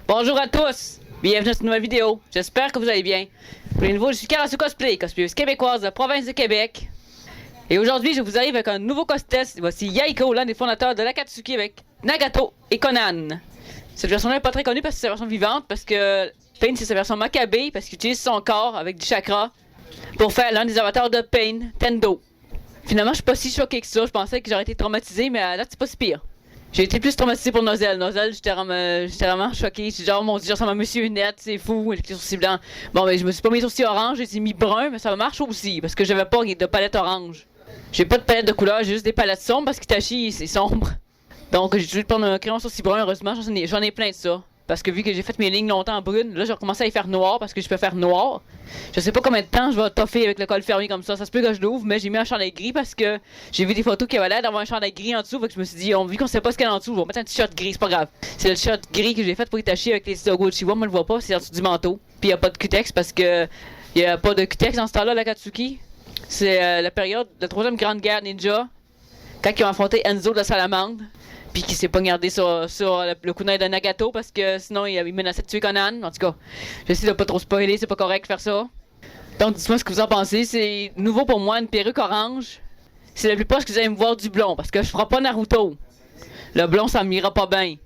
Bonjour à tous, bienvenue dans cette nouvelle vidéo, j'espère que vous allez bien. Pour les nouveaux, je suis Karasu Cosplay, cosplayeuse québécoise de la province de Québec. Et aujourd'hui, je vous arrive avec un nouveau cosplay. Voici Yaiko, l'un des fondateurs de l'Akatsuki avec Nagato et Conan. Cette version-là n'est pas très connue parce que c'est sa version vivante, parce que Pain c'est sa version Makabe, parce qu'il utilise son corps avec du chakra pour faire l'un des avatars de Pain, Tendo. Finalement, je suis pas si choqué que ça, je pensais que j'aurais été traumatisé, mais là c'est pas si pire. J'ai été plus traumatisé pour Nozel. Nozel, j'étais vraiment choqué. J'étais genre, mon dieu, ça ressemble à Monsieur Net, c'est fou, avec les sourcils blancs. Bon, mais je me suis pas mis les sourcils orange, j'ai mis brun, mais ça marche aussi, parce que j'avais pas de palette orange. J'ai pas de palette de couleur, j'ai juste des palettes sombres, parce qu'Itachi, c'est sombre. Donc, j'ai toujours prendre un crayon sourcil brun, heureusement, j'en ai plein de ça. Parce que vu que j'ai fait mes lignes longtemps en brune, là, j'ai recommencé à y faire noir, parce que je peux faire noir. Je sais pas combien de temps je vais toffer avec le col fermé comme ça se peut que je l'ouvre, mais j'ai mis un chandail gris parce que j'ai vu des photos qui avaient l'air d'avoir un chandail gris en dessous, fait que je me suis dit, vu qu'on sait pas ce qu'il y a en dessous, je vais mettre un t-shirt gris, c'est pas grave. C'est le t-shirt gris que j'ai fait pour Itachi avec les logos de Chihuahua, moi je le vois pas, c'est en dessous du manteau. Puis y a pas de cutex parce que y a pas de cutex dans ce temps-là, l'Akatsuki. C'est la période de la troisième grande guerre ninja, quand ils ont affronté Enzo de la Salamandre. Puis qui s'est pas gardé sur le kunai de Nagato parce que sinon il menaçait de tuer Conan. En tout cas, j'essaie de pas trop spoiler, c'est pas correct de faire ça. Donc dites-moi ce que vous en pensez. C'est nouveau pour moi, une perruque orange. C'est le plus proche que vous allez me voir du blond parce que je ferai pas Naruto. Le blond ça m'ira pas bien.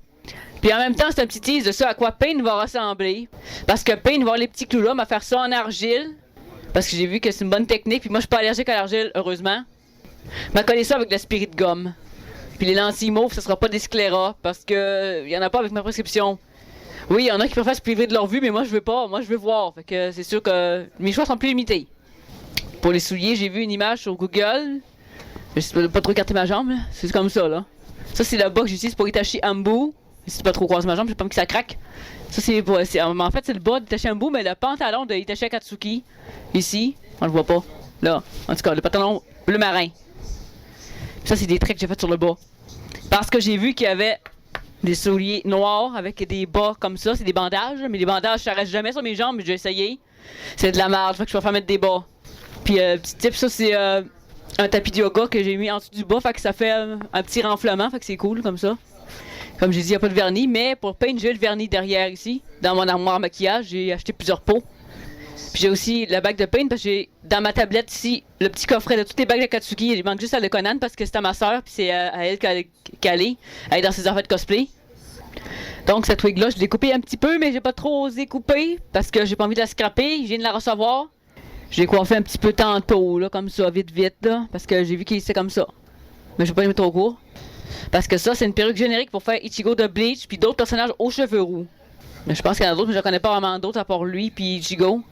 Puis en même temps c'est un petit tease de ça à quoi Pain va ressembler. Parce que Pain va avoir les petits clous là, m'a faire ça en argile. Parce que j'ai vu que c'est une bonne technique. Puis moi je suis pas allergique à l'argile, heureusement. M'a collé ça avec de la spirit gomme. Puis les lentilles mauves, ça sera pas des sclérats parce que y en a pas avec ma prescription. Oui, il y en a qui préfèrent se priver de leur vue, mais moi je veux pas, moi je veux voir. Fait que c'est sûr que mes choix sont plus limités. Pour les souliers, j'ai vu une image sur Google. Je sais pas trop écarter ma jambe, c'est comme ça là. Ça c'est le bas que j'utilise pour Itachi Ambu. Si tu pas trop croiser ma jambe, j'ai pas envie que ça craque. Ça c'est pour, en fait c'est le bas d'Itachi Ambu, mais le pantalon de Itachi Akatsuki ici, on le voit pas. Là, en tout cas le pantalon bleu marin. Ça, c'est des traits que j'ai fait sur le bas. Parce que j'ai vu qu'il y avait des souliers noirs avec des bas comme ça. C'est des bandages, mais les bandages, ça reste jamais sur mes jambes, mais j'ai essayé. C'est de la merde, fait que je vais faire mettre des bas. Puis, petit tip, ça, c'est un tapis de yoga que j'ai mis en dessous du bas, fait que ça fait un petit renflement, fait que c'est cool comme ça. Comme j'ai dit, il n'y a pas de vernis, mais pour Pain, j'ai le vernis derrière ici. Dans mon armoire à maquillage, j'ai acheté plusieurs pots. Puis j'ai aussi la bague de Pain parce que j'ai dans ma tablette ici le petit coffret de toutes les bagues de Katsuki. Il manque juste celle de Conan parce que c'est à ma soeur puis c'est à elle qu'elle est dans ses affaires de cosplay. Donc cette wig là je l'ai coupée un petit peu mais j'ai pas trop osé couper parce que j'ai pas envie de la scraper. Je viens de la recevoir. Je l'ai coiffé un petit peu tantôt là comme ça vite là parce que j'ai vu qu'il était comme ça. Mais je vais pas les mettre trop court. Parce que ça c'est une perruque générique pour faire Ichigo de Bleach puis d'autres personnages aux cheveux roux. Mais je pense qu'il y en a d'autres mais je connais pas vraiment d'autres à part lui puis Ichigo.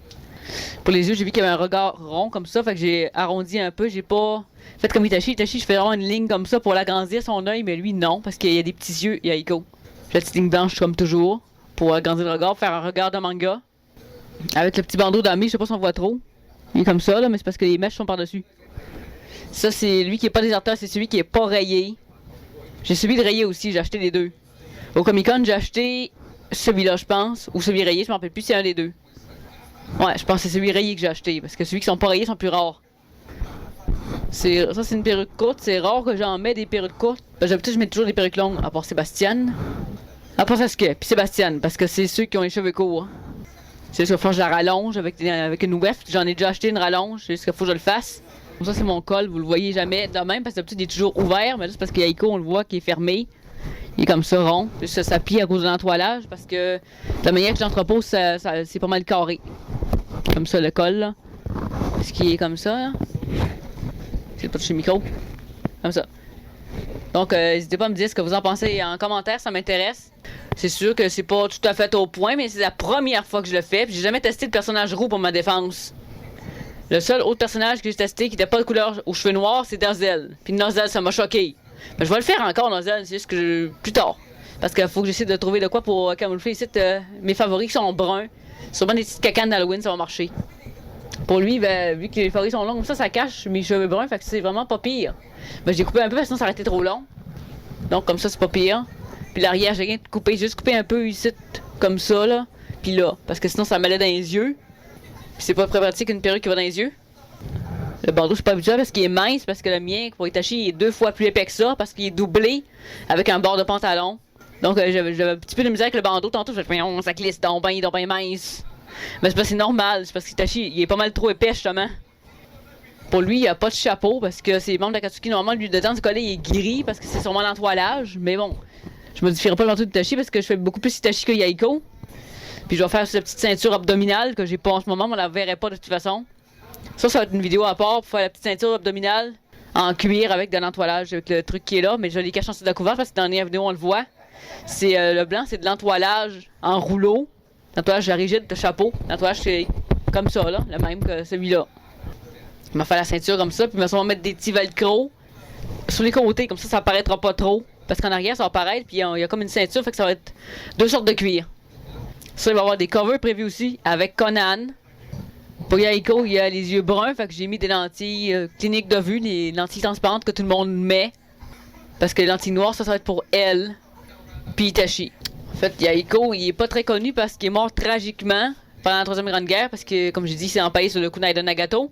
Pour les yeux, j'ai vu qu'il y avait un regard rond comme ça, fait que j'ai arrondi un peu, j'ai pas fait comme Itachi. Itachi, je fais vraiment une ligne comme ça pour l'agrandir son œil, mais lui non, parce qu'il y a des petits yeux, il y a Yaiko. J'ai la petite ligne blanche comme toujours, pour agrandir le regard, faire un regard de manga. Avec le petit bandeau d'ami, je sais pas si on voit trop. Il est comme ça, là, mais c'est parce que les mèches sont par-dessus. Ça, c'est lui qui est pas déserteur, c'est celui qui est pas rayé. J'ai celui de rayé aussi, j'ai acheté les deux. Au Comic Con, j'ai acheté celui-là, je pense, ou celui rayé, je m'en rappelle plus, c'est un des deux. Ouais, je pense que c'est celui rayé que j'ai acheté, parce que celui qui sont pas rayés sont plus rares. Ça, c'est une perruque courte, c'est rare que j'en mets des perruques courtes. D'habitude, je mets toujours des perruques longues, à part Sébastien. À part Sasuke, puis Sébastien, parce que c'est ceux qui ont les cheveux courts. C'est sûr qu'il faut que je la rallonge avec une weft. J'en ai déjà acheté une rallonge, c'est juste qu'il faut que je le fasse. Ça, c'est mon col, vous le voyez jamais de même, parce que d'habitude, il est toujours ouvert, mais là, c'est parce qu'il y a Yaiko, on le voit, qui est fermé. Il est comme ça, rond. Ça plie à cause de l'entoilage, parce que la manière que j'entrepose, c'est pas mal carré. Comme ça, le col, là. Ce qui est comme ça, là. C'est pas touché le micro. Comme ça. Donc, n'hésitez pas à me dire ce que vous en pensez en commentaire, ça m'intéresse. C'est sûr que c'est pas tout à fait au point, mais c'est la première fois que je le fais. Puis j'ai jamais testé de personnage roux pour ma défense. Le seul autre personnage que j'ai testé qui n'était pas de couleur aux cheveux noirs, c'est Nozel. Puis Nozel, ça m'a choqué. Mais je vais le faire encore, Nozel, c'est juste que plus tard. Parce qu'il faut que j'essaie de trouver de quoi pour camoufler ici. Mes favoris qui sont bruns. Sûrement des petites cacanes d'Halloween, ça va marcher. Pour lui, ben, vu que les favoris sont longs, ça cache mes cheveux bruns, fait que c'est vraiment pas pire. Ben, j'ai coupé un peu parce que sinon ça aurait été trop long. Donc comme ça, c'est pas pire. Puis l'arrière, j'ai rien coupé, j'ai juste coupé un peu ici, comme ça, là. Puis là, parce que sinon ça m'allait dans les yeux. Puis c'est pas très pratique une perruque qui va dans les yeux. Le bandeau, je suis pas habitué parce qu'il est mince, parce que le mien, pour Itachi, il est 2 fois plus épais que ça, parce qu'il est doublé avec un bord de pantalon. Donc j'avais un petit peu de misère avec le bandeau tantôt, je me suis dit, ça glisse donc ben mince. Mais c'est parce que c'est normal, c'est parce qu'Itachi, il est pas mal trop épais justement. Pour lui, il a pas de chapeau parce que c'est membres d'Akatsuki, normalement, lui, dedans du collet, il est gris parce que c'est sûrement l'entoilage. Mais bon, je modifierai pas le manteau d'Itachi parce que je fais beaucoup plus Itachi que Yaiko. Puis je vais faire cette petite ceinture abdominale que j'ai pas en ce moment, mais on la verrait pas de toute façon. Ça va être une vidéo à part pour faire la petite ceinture abdominale en cuir avec de l'entoilage, avec le truc qui est là. Mais je l'ai caché en dessous de la couverture parce que dans la dernière vidéo, on le voit. C'est le blanc, c'est de l'entoilage en rouleau. L'entoilage rigide de chapeau. L'entoilage, c'est comme ça, là, le même que celui-là. Il m'a fait la ceinture comme ça, puis il m'a sûrement mettre des petits velcro sur les côtés, comme ça apparaîtra pas trop. Parce qu'en arrière, ça va apparaître, puis il y a comme une ceinture, fait que ça va être deux sortes de cuir. Ça, il va y avoir des covers prévus aussi avec Conan. Pour Yaiko, il y a les yeux bruns, fait que j'ai mis des lentilles cliniques de vue, les lentilles transparentes que tout le monde met. Parce que les lentilles noires, ça va être pour elle, puis Itachi. En fait, Yaiko, il est pas très connu parce qu'il est mort tragiquement pendant la Troisième Grande Guerre, parce que, comme j'ai dit, c'est empaillé sur le kunai de Nagato.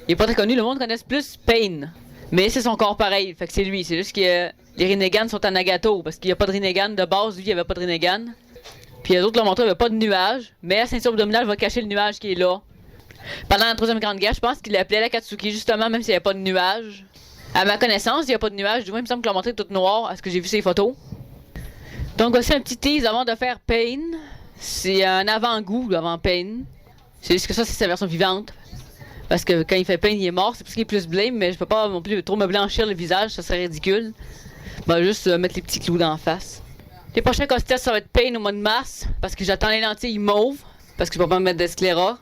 Il est pas très connu, le monde connaît plus Pain. Mais c'est son corps pareil, fait que c'est lui. C'est juste que les Rinnegan sont à Nagato, parce qu'il n'y a pas de Rinnegan de base, lui il n'y avait pas de Rinnegan. Puis les autres l'ont montré, il n'y avait pas de nuage, mais la ceinture abdominale va cacher le nuage qui est là. Pendant la Troisième Grande Guerre, je pense qu'il l'appelait l'Akatsuki justement, même s'il n'y avait pas de nuage. À ma connaissance, il n'y a pas de nuage, du moins il me semble qu'il l'a montré tout noir, à ce que j'ai vu ses photos. Donc voici un petit tease avant de faire Pain. C'est un avant-goût avant Pain. C'est juste que ça, c'est sa version vivante. Parce que quand il fait Pain, il est mort, c'est parce qu'il est plus blême, mais je peux pas non plus trop me blanchir le visage, ça serait ridicule. Bah juste mettre les petits clous d'en face. Les prochains costes, ça va être Pain au mois de mars, parce que j'attends les lentilles mauves, parce que je peux pas me mettre de scléra.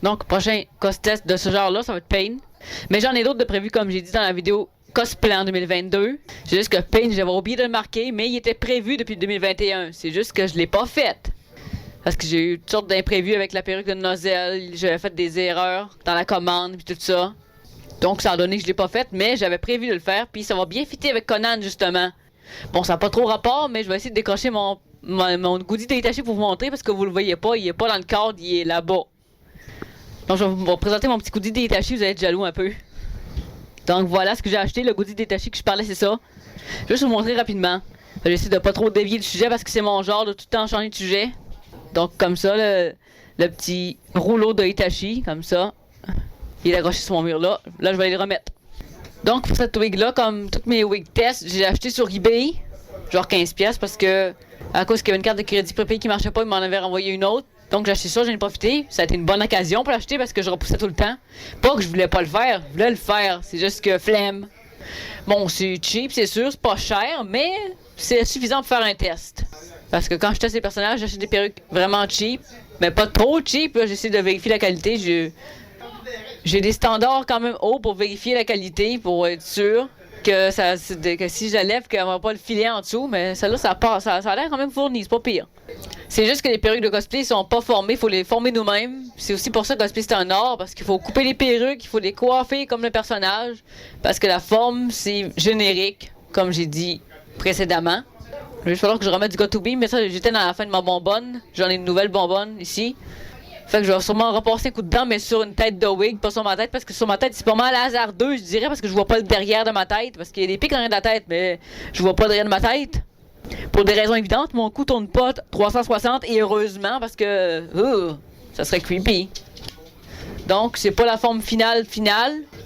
Donc, prochain costes de ce genre-là, ça va être Pain. Mais j'en ai d'autres de prévus, comme j'ai dit dans la vidéo Cosplay en 2022. C'est juste que Pain, j'avais oublié de le marquer, mais il était prévu depuis 2021. C'est juste que je l'ai pas fait. Parce que j'ai eu toutes sortes d'imprévus avec la perruque de Nozel, j'avais fait des erreurs dans la commande puis tout ça. Donc ça a donné que je l'ai pas fait, mais j'avais prévu de le faire, puis ça va bien fitter avec Conan justement. Bon, ça n'a pas trop rapport, mais je vais essayer de décrocher mon goodie détaché pour vous montrer, parce que vous le voyez pas, il est pas dans le cadre, il est là-bas. Donc je vais vous présenter mon petit goodie détaché, vous allez être jaloux un peu. Donc voilà ce que j'ai acheté, le goodie détaché que je parlais, c'est ça. Je vais juste vous montrer rapidement. J'essaie de pas trop dévier le sujet, parce que c'est mon genre de tout le temps changer de sujet. Donc comme ça, le petit rouleau de Itachi, comme ça. Il est accroché sur mon mur là. Là, je vais aller le remettre. Donc pour cette wig là, comme toutes mes wig tests, j'ai acheté sur eBay. Genre 15$ parce que à cause qu'il y avait une carte de crédit prépayée qui marchait pas, il m'en avait renvoyé une autre. Donc j'ai acheté ça, j'en ai profité. Ça a été une bonne occasion pour l'acheter parce que je repoussais tout le temps. Pas que je voulais pas le faire, je voulais le faire. C'est juste que flemme. Bon, c'est cheap, c'est sûr, c'est pas cher, mais c'est suffisant pour faire un test. Parce que quand je teste les personnages, j'achète des perruques vraiment cheap. Mais pas trop cheap, j'essaie de vérifier la qualité. J'ai des standards quand même hauts pour vérifier la qualité, pour être sûr que si je la lève, qu'elle va pas le filet en dessous. Mais celle-là, ça a l'air quand même fourni, c'est pas pire. C'est juste que les perruques de cosplay sont pas formées, il faut les former nous-mêmes. C'est aussi pour ça que cosplay c'est un art, parce qu'il faut couper les perruques, il faut les coiffer comme le personnage. Parce que la forme, c'est générique, comme j'ai dit précédemment. Il va falloir que je remette du Got2b, mais ça, j'étais dans la fin de ma bonbonne. J'en ai une nouvelle bonbonne ici. Fait que je vais sûrement repasser un coup de dent, mais sur une tête de wig, pas sur ma tête, parce que sur ma tête, c'est pas mal hasardeux, je dirais, parce que je vois pas le derrière de ma tête, parce qu'il y a des pics en arrière de la tête, mais je vois pas le derrière de ma tête. Pour des raisons évidentes, mon cou tourne pas 360, et heureusement, parce que ça serait creepy. Donc, c'est pas la forme finale.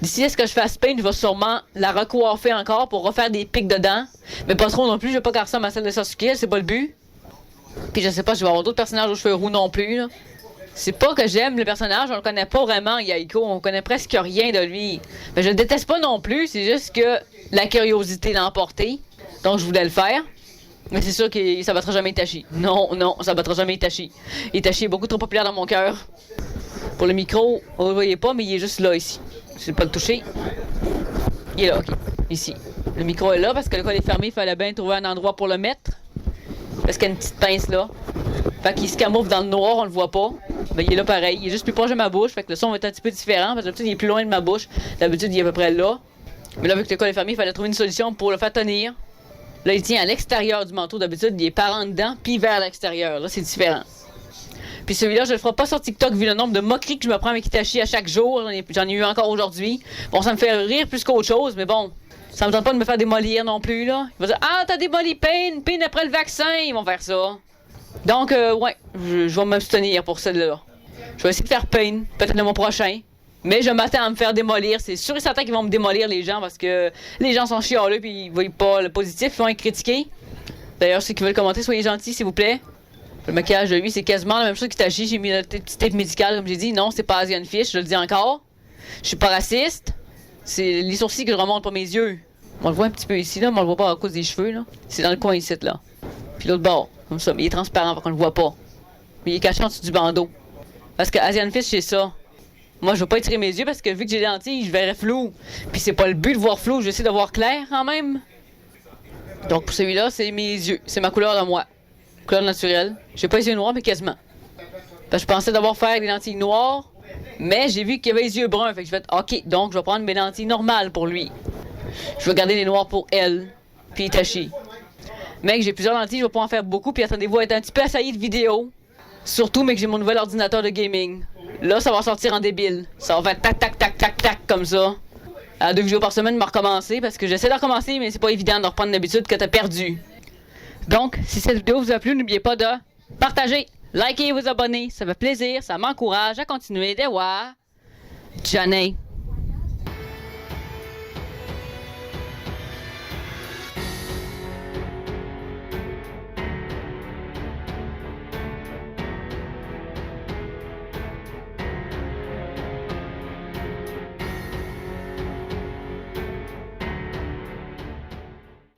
D'ici à ce que je fasse Pain, je vais sûrement la recoiffer encore pour refaire des pics dedans. Mais pas trop non plus, je vais pas garder ça à ma salle de Sasuke, c'est pas le but. Puis je sais pas, je vais avoir d'autres personnages aux cheveux roux non plus, là. C'est pas que j'aime le personnage, on le connaît pas vraiment, Yaiko, on connaît presque rien de lui. Mais je le déteste pas non plus, c'est juste que la curiosité l'a emporté. Donc je voulais le faire. Mais c'est sûr que ça battra jamais Itachi. Non, ça battra jamais Itachi. Itachi est beaucoup trop populaire dans mon cœur. Pour le micro, on le voyait pas, mais il est juste là, ici. Je vais pas le toucher. Il est là, ok. Ici. Le micro est là parce que le col est fermé, il fallait bien trouver un endroit pour le mettre. Parce qu'il y a une petite pince là. Fait qu'il se camoufle dans le noir, on le voit pas. Ben, il est là pareil. Il est juste plus proche de ma bouche. Fait que le son va être un petit peu différent. Parce que d'habitude, il est plus loin de ma bouche. D'habitude, il est à peu près là. Mais là, vu que le col est fermé, il fallait trouver une solution pour le faire tenir. Là, il tient à l'extérieur du manteau. D'habitude, il est par en dedans, puis vers l'extérieur. Là, c'est différent. Puis celui-là, je le ferai pas sur TikTok vu le nombre de moqueries que je me prends avec Itachi à chaque jour. J'en ai eu encore aujourd'hui. Bon, ça me fait rire plus qu'autre chose, mais bon. Ça me tente pas de me faire démolir non plus, là. Il va dire, ah, t'as démoli Payne, Payne après le vaccin, ils vont faire ça. Donc, ouais, je vais m'abstenir pour celle-là. Je vais essayer de faire Payne, peut-être le mois prochain. Mais je m'attends à me faire démolir. C'est sûr et certain qu'ils vont me démolir, les gens, parce que les gens sont chialeux puis ils voient pas le positif, ils vont être critiqués. D'ailleurs, ceux qui veulent commenter, soyez gentils, s'il vous plaît. Le maquillage de lui, c'est quasiment la même chose que Tachi. J'ai mis la petite tape médicale, comme j'ai dit. Non, c'est pas Asian Fish, je le dis encore. Je suis pas raciste. C'est les sourcils que je remonte pas mes yeux. On le voit un petit peu ici, là, mais on le voit pas à cause des cheveux, là. C'est dans le coin ici, là. Puis l'autre bord, comme ça. Mais il est transparent, fait qu'on le voit pas. Mais il est caché en dessous du bandeau. Parce que Asian Fish, c'est ça. Moi, je veux pas étirer mes yeux parce que vu que j'ai des lentilles, je verrais flou. Puis c'est pas le but de voir flou, je vais essayer de voir clair quand même. Donc pour celui-là, c'est mes yeux. C'est ma couleur de moi. Couleur naturelle. J'ai pas les yeux noirs, mais quasiment. Parce que je pensais d'abord faire des lentilles noires, mais j'ai vu qu'il y avait les yeux bruns. Fait que je vais être OK, donc je vais prendre mes lentilles normales pour lui. Je vais garder les noirs pour elle. Puis Itachi. Mec, j'ai plusieurs lentilles, je vais pas en faire beaucoup. Puis attendez-vous à être un petit peu assailli de vidéos. Surtout, mais que j'ai mon nouvel ordinateur de gaming. Là, ça va sortir en débile. Ça va faire tac, tac, tac, tac, tac, comme ça. À 2 vidéos par semaine, je vais recommencer parce que j'essaie de recommencer, mais c'est pas évident de reprendre l'habitude que t'as perdu. Donc, si cette vidéo vous a plu, n'oubliez pas de partager, liker et vous abonner. Ça fait plaisir, ça m'encourage à continuer de voir. Johnny.